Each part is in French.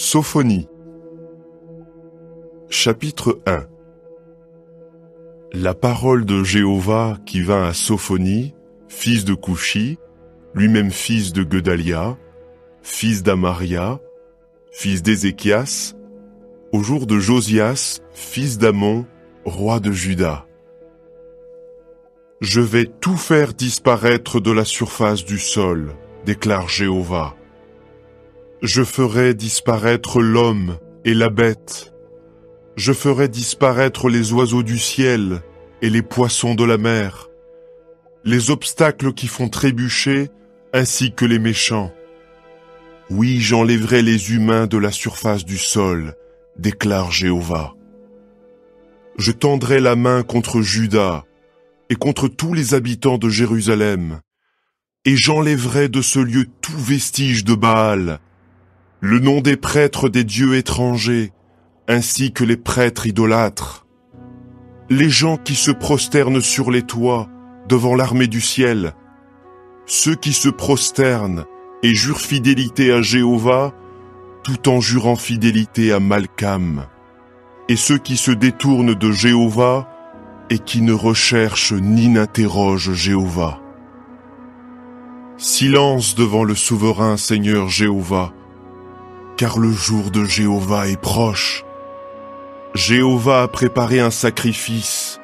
Sophonie. Chapitre 1. La parole de Jéhovah qui vint à Sophonie, fils de Coushi, lui-même fils de Guedalia, fils d'Amaria, fils d'Ézéchias, au jour de Josias, fils d'Amon, roi de Juda. Je vais tout faire disparaître de la surface du sol, déclare Jéhovah. Je ferai disparaître l'homme et la bête. Je ferai disparaître les oiseaux du ciel et les poissons de la mer, les obstacles qui font trébucher ainsi que les méchants. Oui, j'enlèverai les humains de la surface du sol, déclare Jéhovah. Je tendrai la main contre Juda et contre tous les habitants de Jérusalem, et j'enlèverai de ce lieu tout vestige de Baal, le nom des prêtres des dieux étrangers, ainsi que les prêtres idolâtres. Les gens qui se prosternent sur les toits devant l'armée du ciel, ceux qui se prosternent et jurent fidélité à Jéhovah, tout en jurant fidélité à Malcam, et ceux qui se détournent de Jéhovah et qui ne recherchent ni n'interrogent Jéhovah. Silence devant le souverain Seigneur Jéhovah, car le jour de Jéhovah est proche. Jéhovah a préparé un sacrifice,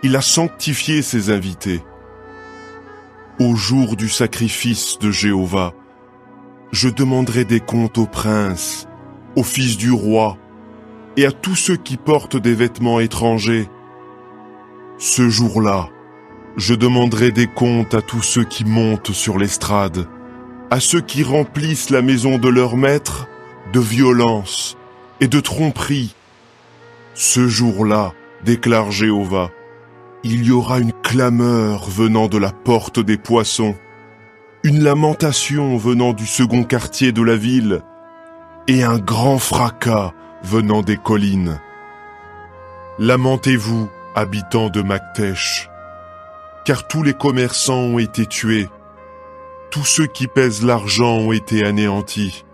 il a sanctifié ses invités. Au jour du sacrifice de Jéhovah, je demanderai des comptes aux princes, aux fils du roi, et à tous ceux qui portent des vêtements étrangers. Ce jour-là, je demanderai des comptes à tous ceux qui montent sur l'estrade, à ceux qui remplissent la maison de leur maître de violence et de tromperie. Ce jour-là, déclare Jéhovah, il y aura une clameur venant de la porte des poissons, une lamentation venant du second quartier de la ville, et un grand fracas venant des collines. Lamentez-vous, habitants de Maktesh, car tous les commerçants ont été tués, tous ceux qui pèsent l'argent ont été anéantis.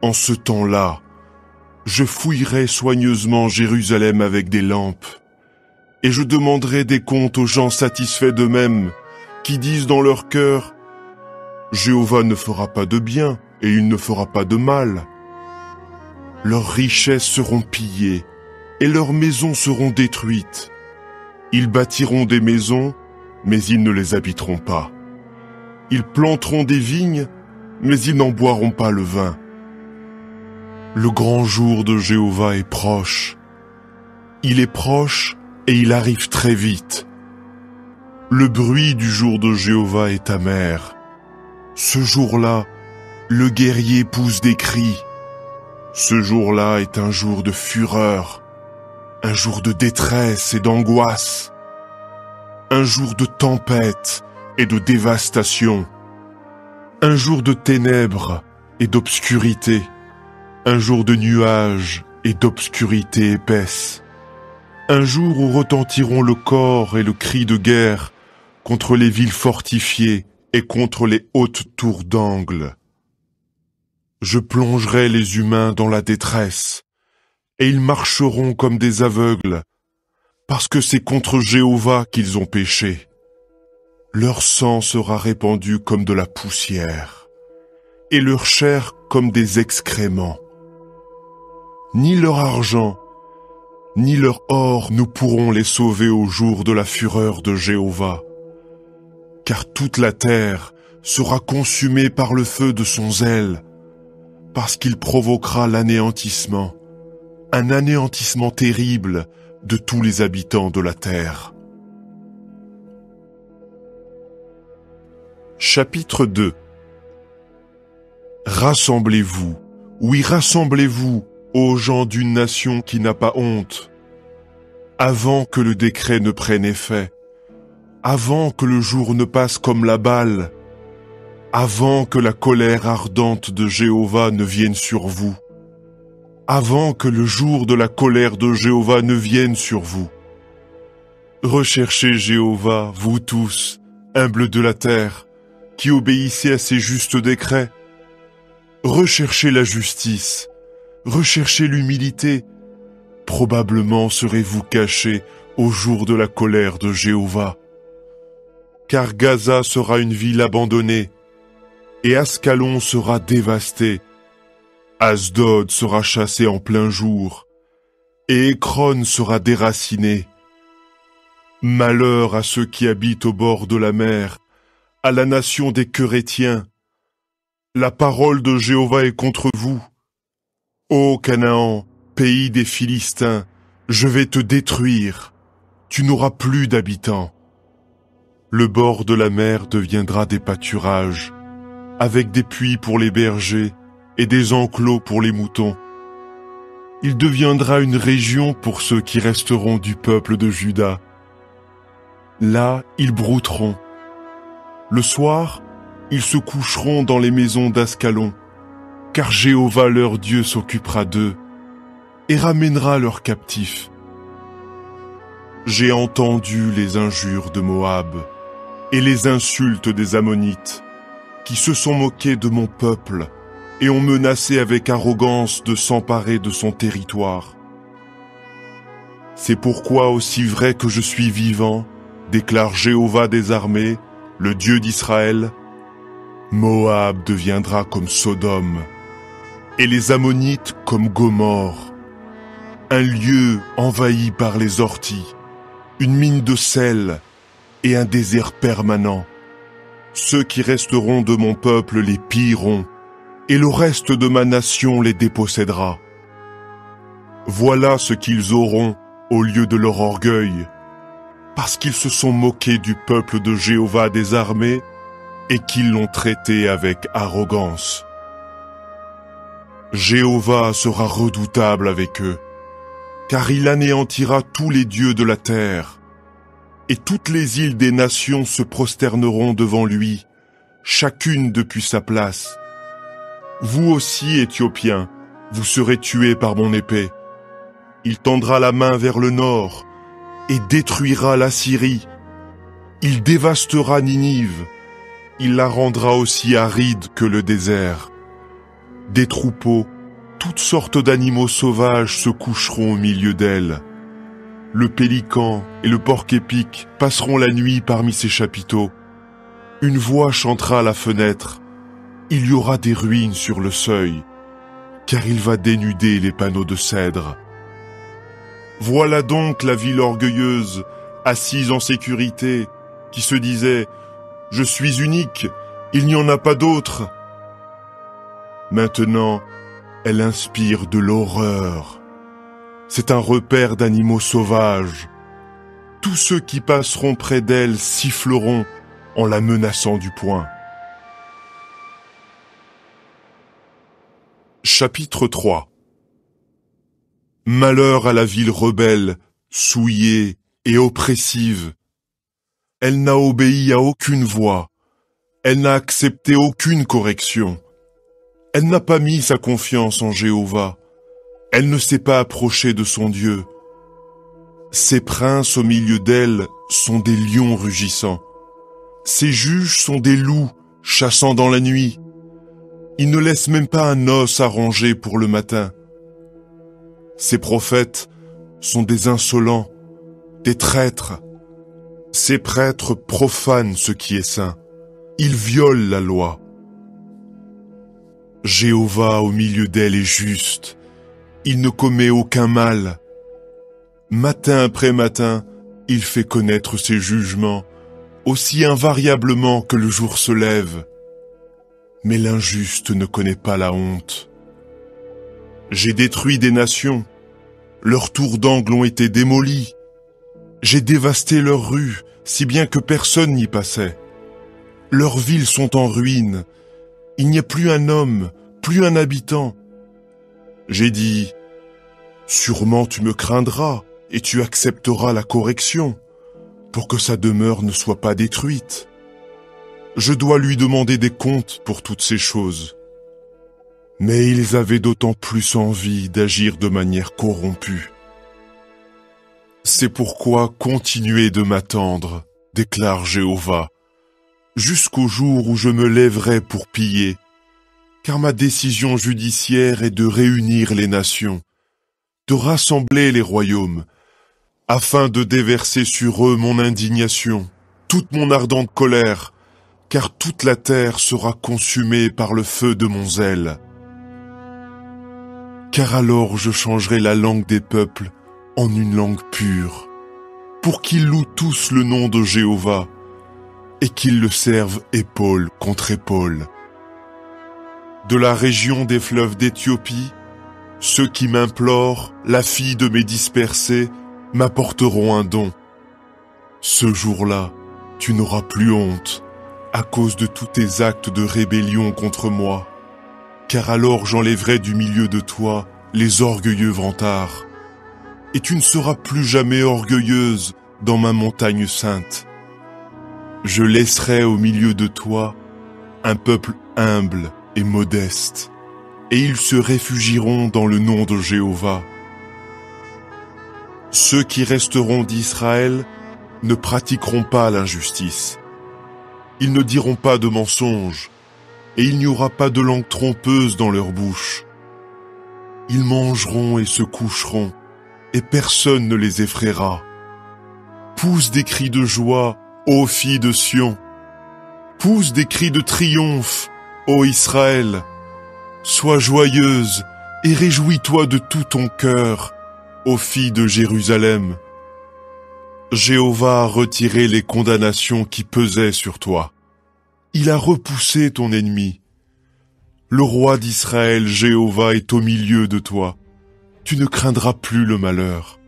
En ce temps-là, je fouillerai soigneusement Jérusalem avec des lampes, et je demanderai des comptes aux gens satisfaits d'eux-mêmes, qui disent dans leur cœur, « Jéhovah ne fera pas de bien, et il ne fera pas de mal. » Leurs richesses seront pillées, et leurs maisons seront détruites. Ils bâtiront des maisons, mais ils ne les habiteront pas. Ils planteront des vignes, mais ils n'en boiront pas le vin. Le grand jour de Jéhovah est proche. Il est proche et il arrive très vite. Le bruit du jour de Jéhovah est amer. Ce jour-là, le guerrier pousse des cris. Ce jour-là est un jour de fureur, un jour de détresse et d'angoisse, un jour de tempête et de dévastation, un jour de ténèbres et d'obscurité, un jour de nuages et d'obscurité épaisse, un jour où retentiront le cor et le cri de guerre contre les villes fortifiées et contre les hautes tours d'angle. Je plongerai les humains dans la détresse, et ils marcheront comme des aveugles, parce que c'est contre Jéhovah qu'ils ont péché. Leur sang sera répandu comme de la poussière, et leur chair comme des excréments. Ni leur argent, ni leur or ne pourront les sauver au jour de la fureur de Jéhovah, car toute la terre sera consumée par le feu de son zèle, parce qu'il provoquera l'anéantissement, un anéantissement terrible de tous les habitants de la terre. Chapitre 2. Rassemblez-vous, oui rassemblez-vous, ô gens d'une nation qui n'a pas honte, avant que le décret ne prenne effet, avant que le jour ne passe comme la balle, avant que la colère ardente de Jéhovah ne vienne sur vous, avant que le jour de la colère de Jéhovah ne vienne sur vous. Recherchez Jéhovah, vous tous, humbles de la terre, qui obéissez à ses justes décrets. Recherchez la justice, recherchez l'humilité. Probablement serez-vous cachés au jour de la colère de Jéhovah. Car Gaza sera une ville abandonnée, et Ascalon sera dévasté. Asdod sera chassé en plein jour, et Écron sera déraciné. Malheur à ceux qui habitent au bord de la mer, à la nation des Querétiens. La parole de Jéhovah est contre vous. Ô Canaan, pays des Philistins, je vais te détruire. Tu n'auras plus d'habitants. Le bord de la mer deviendra des pâturages, avec des puits pour les bergers et des enclos pour les moutons. Il deviendra une région pour ceux qui resteront du peuple de Juda. Là, ils brouteront. Le soir, ils se coucheront dans les maisons d'Ascalon, car Jéhovah leur Dieu s'occupera d'eux et ramènera leurs captifs. J'ai entendu les injures de Moab et les insultes des Ammonites, qui se sont moqués de mon peuple et ont menacé avec arrogance de s'emparer de son territoire. C'est pourquoi, aussi vrai que je suis vivant, déclare Jéhovah des armées, le Dieu d'Israël, Moab deviendra comme Sodome, et les Ammonites comme Gomorrhe, un lieu envahi par les orties, une mine de sel et un désert permanent. Ceux qui resteront de mon peuple les pilleront, et le reste de ma nation les dépossédera. Voilà ce qu'ils auront au lieu de leur orgueil, parce qu'ils se sont moqués du peuple de Jéhovah des armées et qu'ils l'ont traité avec arrogance. Jéhovah sera redoutable avec eux, car il anéantira tous les dieux de la terre, et toutes les îles des nations se prosterneront devant lui, chacune depuis sa place. Vous aussi, Éthiopiens, vous serez tués par mon épée. Il tendra la main vers le nord et détruira la Syrie. Il dévastera Ninive. Il la rendra aussi aride que le désert. Des troupeaux, toutes sortes d'animaux sauvages se coucheront au milieu d'elle. Le pélican et le porc-épic passeront la nuit parmi ses chapiteaux. Une voix chantera à la fenêtre. Il y aura des ruines sur le seuil, car il va dénuder les panneaux de cèdre. Voilà donc la ville orgueilleuse, assise en sécurité, qui se disait « Je suis unique, il n'y en a pas d'autre ». Maintenant, elle inspire de l'horreur. C'est un repère d'animaux sauvages. Tous ceux qui passeront près d'elle siffleront en la menaçant du poing. Chapitre 3. Malheur à la ville rebelle, souillée et oppressive. Elle n'a obéi à aucune voix. Elle n'a accepté aucune correction. Elle n'a pas mis sa confiance en Jéhovah. Elle ne s'est pas approchée de son Dieu. Ses princes au milieu d'elle sont des lions rugissants. Ses juges sont des loups chassant dans la nuit. Ils ne laissent même pas un os à ranger pour le matin. Ces prophètes sont des insolents, des traîtres. Ces prêtres profanent ce qui est saint. Ils violent la loi. Jéhovah au milieu d'elle est juste. Il ne commet aucun mal. Matin après matin, il fait connaître ses jugements, aussi invariablement que le jour se lève. Mais l'injuste ne connaît pas la honte. J'ai détruit des nations. Leurs tours d'angle ont été démolis. J'ai dévasté leurs rues, si bien que personne n'y passait. Leurs villes sont en ruine. Il n'y a plus un homme, plus un habitant. J'ai dit, sûrement tu me craindras et tu accepteras la correction, pour que sa demeure ne soit pas détruite. Je dois lui demander des comptes pour toutes ces choses. Mais ils avaient d'autant plus envie d'agir de manière corrompue. C'est pourquoi continuez de m'attendre, déclare Jéhovah, jusqu'au jour où je me lèverai pour piller. car ma décision judiciaire est de réunir les nations, de rassembler les royaumes, afin de déverser sur eux mon indignation, toute mon ardente colère, car toute la terre sera consumée par le feu de mon zèle. Car alors je changerai la langue des peuples en une langue pure, pour qu'ils louent tous le nom de Jéhovah, et qu'ils le servent épaule contre épaule. De la région des fleuves d'Éthiopie, ceux qui m'implorent, la fille de mes dispersés, m'apporteront un don. Ce jour-là, tu n'auras plus honte, à cause de tous tes actes de rébellion contre moi, car alors j'enlèverai du milieu de toi les orgueilleux vantards, et tu ne seras plus jamais orgueilleuse dans ma montagne sainte. Je laisserai au milieu de toi un peuple humble et modeste, et ils se réfugieront dans le nom de Jéhovah. Ceux qui resteront d'Israël ne pratiqueront pas l'injustice. Ils ne diront pas de mensonges, et il n'y aura pas de langue trompeuse dans leur bouche. Ils mangeront et se coucheront, et personne ne les effraiera. Pousse des cris de joie, ô filles de Sion. Pousse des cris de triomphe, ô Israël. Sois joyeuse et réjouis-toi de tout ton cœur, ô filles de Jérusalem. Jéhovah a retiré les condamnations qui pesaient sur toi. Il a repoussé ton ennemi. Le roi d'Israël, Jéhovah, est au milieu de toi. Tu ne craindras plus le malheur.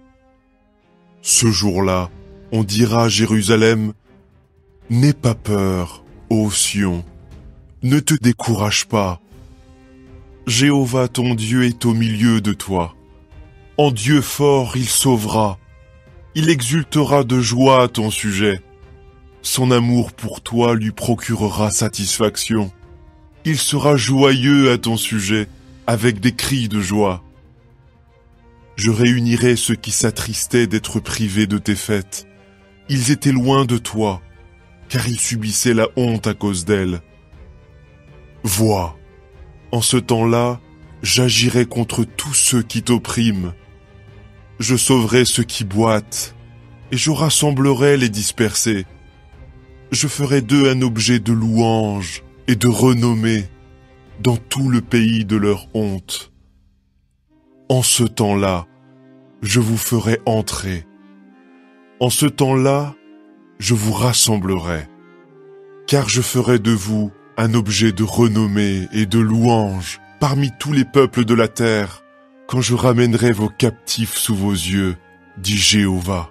Ce jour-là, on dira à Jérusalem, « N'aie pas peur, ô Sion, ne te décourage pas. Jéhovah ton Dieu est au milieu de toi. En Dieu fort, il sauvera. Il exultera de joie à ton sujet. Son amour pour toi lui procurera satisfaction. Il sera joyeux à ton sujet, avec des cris de joie. Je réunirai ceux qui s'attristaient d'être privés de tes fêtes. Ils étaient loin de toi, car ils subissaient la honte à cause d'elle. Vois, en ce temps-là, j'agirai contre tous ceux qui t'oppriment. Je sauverai ceux qui boitent, et je rassemblerai les dispersés. Je ferai d'eux un objet de louange et de renommée dans tout le pays de leur honte. En ce temps-là, je vous ferai entrer. En ce temps-là, je vous rassemblerai, car je ferai de vous un objet de renommée et de louange parmi tous les peuples de la terre, quand je ramènerai vos captifs sous vos yeux, dit Jéhovah.